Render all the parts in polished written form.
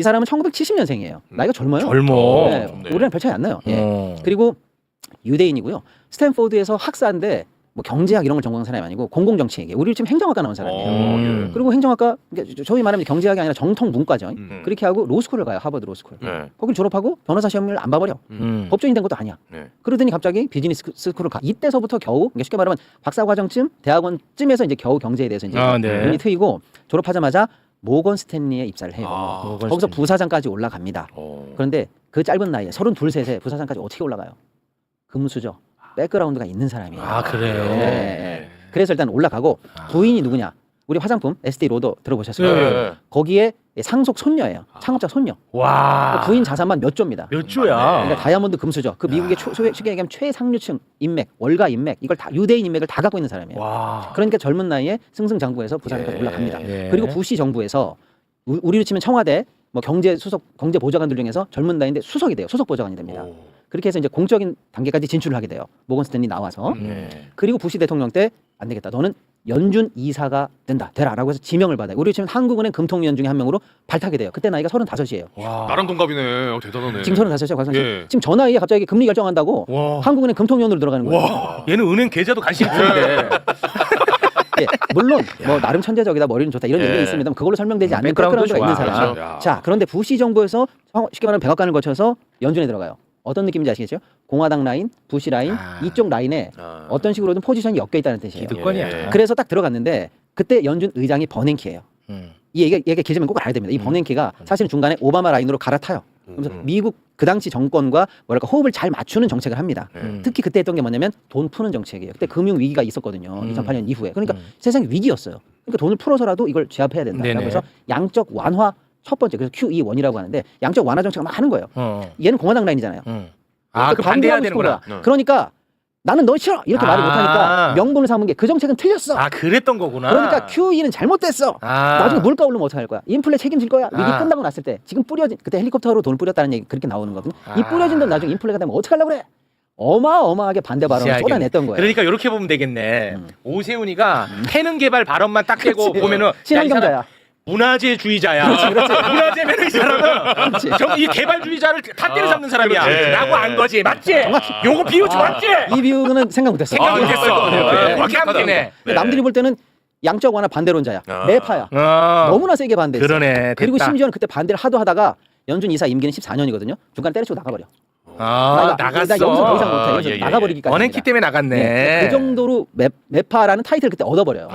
이 사람은 1970년생이에요. 나이가 젊어요. 젊어. 네, 젊네. 우리랑 별 차이 안 나요. 예. 그리고 유대인이고요. 스탠포드에서 학사인데 뭐 경제학 이런 걸 전공한 사람이 아니고 공공정치학이에요. 우리 지금 행정학과 나온 사람이에요. 예. 그리고 행정학과 그러니까 저희 말하면 경제학이 아니라 정통 문과죠. 그렇게 하고 로스쿨을 가요. 하버드 로스쿨. 네. 거길 졸업하고 변호사 시험을 안 봐버려. 법조인이 된 것도 아니야. 네. 그러더니 갑자기 비즈니스 스쿨을 가. 이때서부터 겨우 그러니까 쉽게 말하면 박사과정쯤 대학원쯤에서 이제 겨우 경제에 대해서 이제 네. 눈이 트이고 졸업하자마자 모건 스탠리에 입사를 해요. 아, 거기서 부사장까지 올라갑니다. 그런데 그 짧은 나이에 32에 부사장까지 어떻게 올라가요? 금수저, 백그라운드가 있는 사람이에요. 아 그래요. 네. 그래서 일단 올라가고 부인이 누구냐? 우리 화장품 에스티 로더 들어보셨을 네. 거예요. 네. 거기에 상속 손녀예요. 창업자 손녀. 와. 부인 자산만 몇 조입니다. 몇 조야? 그러니까 다이아몬드 금수저. 그 미국의 쉽게 얘기하면 최상류층 인맥, 월가 인맥, 이걸 다 유대인 인맥을 다 갖고 있는 사람이에요. 와. 그러니까 젊은 나이에 승승장구해서 부산까지 예. 올라갑니다. 예. 그리고 부시 정부에서 우리로 치면 청와대 뭐 경제 보좌관들 중에서 젊은 나이인데 수석이 돼요. 수석 보좌관이 됩니다. 그렇게 해서 이제 공적인 단계까지 진출을 하게 돼요. 모건 스탠리 나와서. 그리고 부시 대통령 때 안 되겠다. 너는 연준 이사가 되라라고 해서 지명을 받아요. 우리 지금 한국은행 금통위원 중에 한 명으로 발탁이 돼요. 그때 나이가 35이에요. 와. 나랑 동갑이네. 대단하네. 지금 35이에요. 곽선 씨. 예. 지금 저 나이에 갑자기 금리 결정한다고 와. 한국은행 금통위원으로 들어가는 거예요. 와. 얘는 은행 계좌도 관심 있는데. 예, 물론 뭐 나름 천재적이다, 머리는 좋다 이런 예. 얘기가 있습니다. 그걸로 설명되지 않는 백그라운드 백그라운드가 있는 좋아. 사람. 그렇죠. 자, 그런데 부시 정부에서 쉽게 말하면 백악관을 거쳐서 연준에 들어가요. 어떤 느낌인지 아시겠죠? 공화당 라인, 부시 라인 이쪽 라인에 어떤 식으로든 포지션이 엮여 있다는 뜻이에요. 기득권이야. 예. 그래서 딱 들어갔는데 그때 연준 의장이 버냉키예요. 이 얘기가 기재면 꼭 알아야 됩니다. 이 버냉키가 사실은 중간에 오바마 라인으로 갈아타요. 그래서 미국 그 당시 정권과 뭐랄까 호흡을 잘 맞추는 정책을 합니다. 특히 그때 했던 게 뭐냐면 돈 푸는 정책이에요. 그때 금융 위기가 있었거든요. 2008년 이후에. 그러니까 세상이 위기였어요. 그러니까 돈을 풀어서라도 이걸 제압해야 된다. 네네. 그래서 양적 완화 첫 번째 그래서 QE1이라고 하는데 양적 완화 정책을 막 하는 거예요. 얘는 공화당 라인이잖아요. 아, 그 반대해야 되는구나. 그러니까 나는 너 싫어 이렇게 말을 못하니까 명분을 삼은 게 그 정책은 틀렸어. 아, 그랬던 거구나. 그러니까 QE는 잘못됐어. 나중에 물가 오르면 어떡할 거야? 인플레 책임질 거야? 위기 끝나고 났을 때 지금 뿌려진 그때 헬리콥터로 돈을 뿌렸다는 얘기 그렇게 나오는 거거든요. 이 뿌려진 돈 나중에 인플레가 되면 어떡하려고 그래? 어마어마하게 반대 발언을 쏟아냈던 거예요. 그러니까 이렇게 보면 되겠네. 오세훈이가 태능 개발 발언만 딱 떼고 보면은 친환경자야. 문화재주의자야. 문화재면 이 사람은 이 개발주의자를 다 때려잡는 사람이야. 그렇지. 라고 안 거지. 맞지? 요거 비유 좋았지? 이 비유는 생각 못했어. 생각 못했어. 네. 그렇게 하면 되네. 남들이 볼 때는 양적 완화 반대론자야. 아. 매파야. 너무나 세게 반대했어. 그러네. 그리고 됐다. 심지어는 그때 반대를 하도 하다가 연준 이사 임기는 14년이거든요. 중간에 때려치고 나가버려. 아, 나 나갔어. 여기서 더 이상 못해. 여기서 예, 예. 나가버리기까지. 원행키 때문에 나갔네. 그 정도로 매파라는 타이틀을 그때 얻어버려요.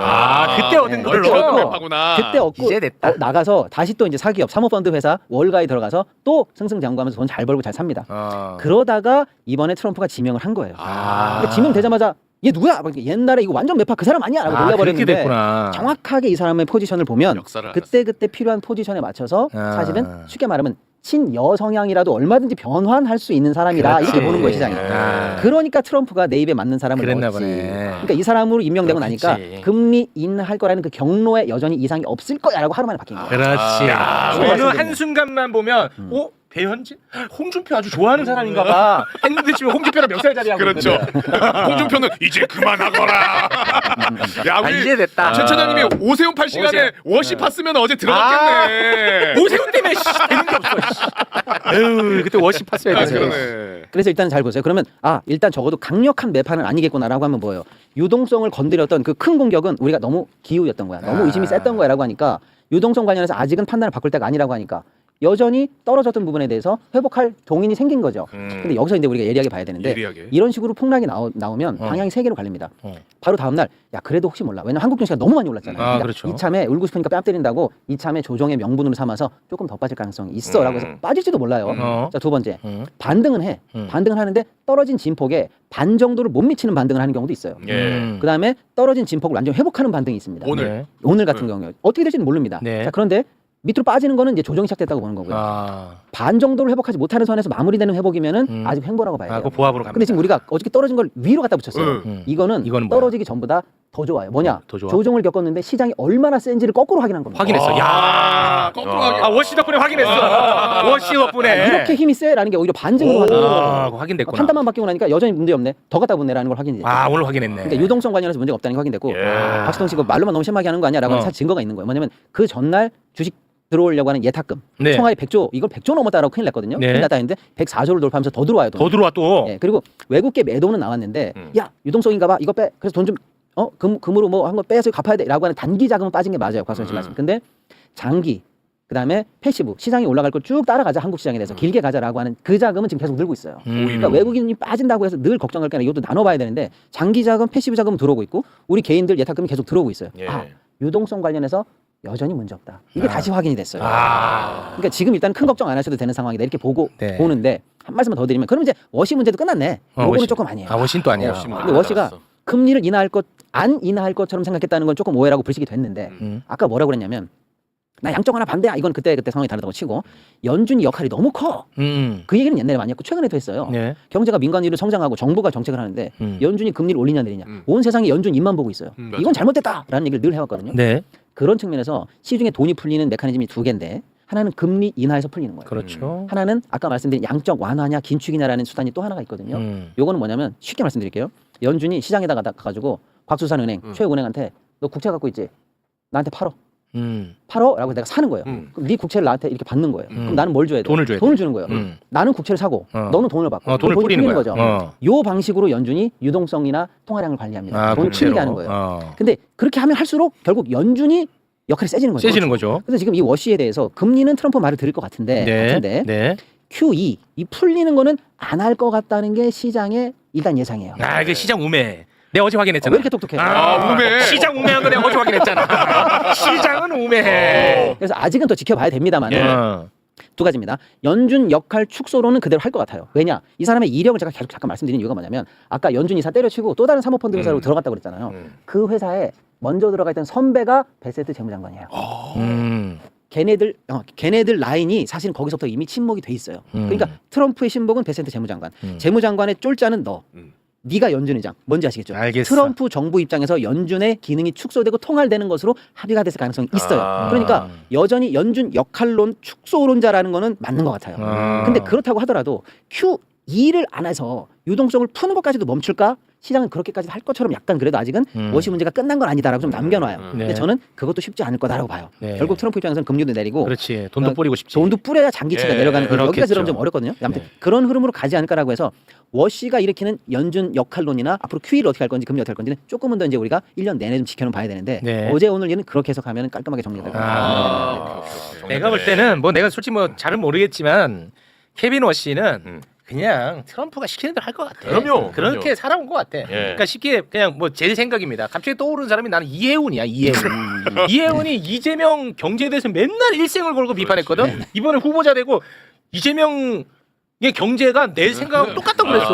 그때 얻은 네. 걸로. 그때 얻고, 매파구나. 그때 얻고 이제 됐다. 나가서 다시 또 이제 사기업 사모펀드 회사 월가에 들어가서 또 승승장구하면서 돈 잘 벌고 잘 삽니다. 그러다가 이번에 트럼프가 지명을 한 거예요. 그러니까 지명되자마자 얘 누구야? 막 옛날에 이거 완전 매파 그 사람 아니야? 라고 그렇게 놀려버렸는데 됐구나. 정확하게 이 사람의 포지션을 보면 역사를 그때 필요한 포지션에 맞춰서 사실은 쉽게 말하면 친여 성향이라도 얼마든지 변환할 수 있는 사람이라 그렇지. 이렇게 보는 거예요 시장이. 그러니까 트럼프가 내 입에 맞는 사람을 그랬나 넣었지. 보네. 그러니까 이 사람으로 임명되고 그렇지. 나니까 금리 인하할 거라는 그 경로에 여전히 이상이 없을 거야라고 하루 만에 바뀐 거예요. 그렇지. 정말 저는 한순간만 보면 배현진? 홍준표 아주 좋아하는 사람인가 봐. 했는데 지금 홍준표랑 몇 살짜리 하고 그렇죠. 홍준표는 이제 그만하거라. 야, 우리 이제 됐다. 최 차장님이 오세훈 팔 시간에 워시 팠으면 어제 들어갔겠네. 오세훈 때문에 되는 게 없어. 에휴, 그때 워십 팠어야 돼. 그러네. 그래서 일단 잘 보세요. 그러면 일단 적어도 강력한 매파는 아니겠구나라고 하면 뭐예요? 유동성을 건드렸던 그 큰 공격은 우리가 너무 기우였던 거야. 너무 의심이 셌던 거야라고 하니까 유동성 관련해서 아직은 판단을 바꿀 때가 아니라고 하니까 여전히 떨어졌던 부분에 대해서 회복할 동인이 생긴 거죠. 근데 여기서 이제 우리가 예리하게 봐야 되는데 예리하게. 이런 식으로 폭락이 나오면 방향이 세 개로 갈립니다. 바로 다음 날 야 그래도 혹시 몰라. 왜냐면 한국 증시가 너무 많이 올랐잖아요. 그러니까 그렇죠. 이참에 울고 싶으니까 뺨 때린다고 이참에 조정의 명분으로 삼아서 조금 더 빠질 가능성이 있어라고 해서 빠질지도 몰라요. 자, 두 번째. 반등은 해. 반등은 하는데 떨어진 진폭에 반 정도를 못 미치는 반등을 하는 경우도 있어요. 그다음에 떨어진 진폭을 완전 회복하는 반등이 있습니다. 오늘 같은 경우에 어떻게 될지는 모릅니다. 네. 자, 그런데 밑으로 빠지는 거는 이제 조정이 시작됐다고 보는 거고요. 반 정도를 회복하지 못하는 선에서 마무리되는 회복이면은 아직 횡보라고 봐야 돼요. 그 보합으로 갑니다. 근데 지금 우리가 어저께 떨어진 걸 위로 갖다 붙였어요. 이거는 뭐야? 떨어지기 전보다 더 좋아요. 뭐냐? 더 좋아? 조정을 겪었는데 시장이 얼마나 센지를 거꾸로 확인한 겁니다. 확인했어. 야, 거꾸로 하게. 워시 덕분에 확인했어. 워시 덕분에. 이렇게 힘이 세라는 게 오히려 반증으로 확인됐어요. 확인됐구나. 판단만 바뀌고 나니까 여전히 문제 없네. 더 갖다 붙네라는 걸 확인했죠. 오늘 확인했네. 그러니까 유동성 관련해서 문제가 없다는 게 확인됐고 박수동 씨가 말로만 너무 심하게 하는 거 아니야라고 하는 사실 증거가 있는 거예요. 뭐냐면 그 전날 주식 들어오려고 하는 예탁금 네. 총알이 100조 이걸 100조 넘었다라고 큰일 났거든요. 네. 큰일 났다 했는데 104조를 돌파하면서 더 들어와요. 돈이. 더 들어와 또. 예, 그리고 외국계 매도는 나왔는데 야 유동성인가봐 이거 빼 그래서 돈 좀 금으로 뭐 한 거 빼서 갚아야 돼라고 하는 단기 자금은 빠진 게 맞아요. 곽선씨 말씀. 근데 장기 그다음에 패시브 시장이 올라갈 걸 쭉 따라가자 한국 시장에 대해서 길게 가자라고 하는 그 자금은 지금 계속 늘고 있어요. 그러니까 외국인이 빠진다고 해서 늘 걱정할 게 아니라 이것도 나눠봐야 되는데 장기 자금 패시브 자금은 들어오고 있고 우리 개인들 예탁금이 계속 들어오고 있어요. 예. 아 유동성 관련해서 여전히 문제 없다. 이게 다시 확인이 됐어요. 아. 그러니까 지금 일단 큰 걱정 안 하셔도 되는 상황이다 이렇게 네. 보는데 한 말씀만 더 드리면 그럼 이제 워시 문제도 끝났네. 요거는 워시. 조금 아니에요. 아 워신 또 아니야. 근데 워시가 금리를 인하할 것 안 인하할 것처럼 생각했다는 건 조금 오해라고 불식이 됐는데 아까 뭐라고 그랬냐면 나 양적 하나 반대야 이건 그때 상황이 다르다고 치고 연준이 역할이 너무 커. 그 얘기는 옛날에 많이 했고 최근에도 했어요. 네. 경제가 민간으로 성장하고 정부가 정책을 하는데 연준이 금리를 올리냐 내리냐 온 세상이 연준 입만 보고 있어요. 이건 잘못됐다라는 얘기를 늘 해왔거든요. 네. 그런 측면에서 시중에 돈이 풀리는 메커니즘이 두 개인데 하나는 금리 인하에서 풀리는 거예요. 그렇죠. 하나는 아까 말씀드린 양적 완화냐 긴축이냐라는 수단이 또 하나가 있거든요. 요거는 뭐냐면 쉽게 말씀드릴게요. 연준이 시장에다가 가가지고 곽수산은행 최은행한테 너 국채 갖고 있지? 나한테 팔어. 팔어라고 내가 사는 거예요. 그럼 네 국채를 나한테 이렇게 받는 거예요. 그럼 나는 뭘 줘야 돼? 돈을 줘야 돼. 돈을 주는 거예요. 나는 국채를 사고 너는 돈을 받고 돈을 돈이 뿌리는 거야. 거죠. 요 방식으로 연준이 유동성이나 통화량을 관리합니다. 돈을 풀리게 하는 거예요. 근데 그렇게 하면 할수록 결국 연준이 역할이 세지는 거죠. 세지는 거죠. 그래서 지금 이 워시에 대해서 금리는 트럼프 말을 들을 것 같은데 네. QE 이 풀리는 거는 안 할 것 같다는 게 시장의 일단 예상이에요. 아 이게 시장 우매. 내가 어제 확인했잖아. 왜 이렇게 똑똑해? 우매. 시장 우매한 거 내가 어제 확인했잖아. 시장은 우매해. 그래서 아직은 더 지켜봐야 됩니다만 두 가지입니다. 연준 역할 축소로는 그대로 할 것 같아요. 왜냐? 이 사람의 이력을 제가 계속 잠깐 말씀드린 이유가 뭐냐면 아까 연준 이사 때려치고 또 다른 사모펀드 회사로 들어갔다고 그랬잖아요. 그 회사에 먼저 들어가 있던 선배가 베세트 재무장관이에요. 걔네들 라인이 사실은 거기서부터 이미 침묵이 돼 있어요. 그러니까 트럼프의 신복은 베세트 재무장관, 재무장관의 쫄자는 너. 네가 연준의장 뭔지 아시겠죠? 알겠어. 트럼프 정부 입장에서 연준의 기능이 축소되고 통할되는 것으로 합의가 됐을 가능성이 있어요. 그러니까 여전히 연준 역할론 축소론자라는 거는 맞는 것 같아요. 근데 그렇다고 하더라도 QE를 안 해서 유동성을 푸는 것까지도 멈출까? 시장은 그렇게까지 할 것처럼 약간 그래도 아직은 워시 문제가 끝난 건 아니다라고 좀 남겨놔요. 근데 저는 그것도 쉽지 않을 거다라고 봐요. 결국 트럼프 입장에서는 금리도 내리고 그렇지. 돈도 뿌리고 싶지. 돈도 뿌려야 장기치가 내려가는 그렇겠죠. 여기가 들어가면 좀 어렵거든요. 아무튼 그런 흐름으로 가지 않을까라고 해서 워시가 일으키는 연준 역할론이나 앞으로 QE를 어떻게 할 건지 금리 어떻게 할 건지는 조금은 더 이제 우리가 1년 내내 좀 지켜는 봐야 되는데 어제 오늘 일은 그렇게 해석하면 깔끔하게 정리될 것 같아요. 내가 볼 때는 뭐 내가 솔직히 뭐 잘은 모르겠지만 케빈 워시는 그냥 트럼프가 시키는 대로 할 것 같아. 그럼요. 그렇게 그럼요. 살아온 것 같아. 그러니까 쉽게 그냥 뭐 제 생각입니다. 갑자기 떠오르는 사람이 나는 이해훈이야. 이해훈이 이재명 경제에 대해서 맨날 일생을 걸고 비판했거든. 이번에 후보자 되고 이재명의 경제가 내 생각하고 똑같다고 그랬어.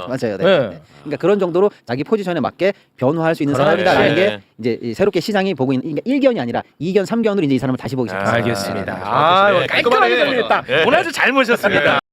맞아요. 네. 그러니까 그런 정도로 자기 포지션에 맞게 변화할 수 있는 사람이다라는 게 이제 이 새롭게 시장이 보고 있는 그러니까 1견이 아니라 2견, 3견으로 이제 이 사람을 다시 보기 시작했어요. 알겠습니다. 깔끔하게 정리했다. 오늘 아주 잘 모셨습니다.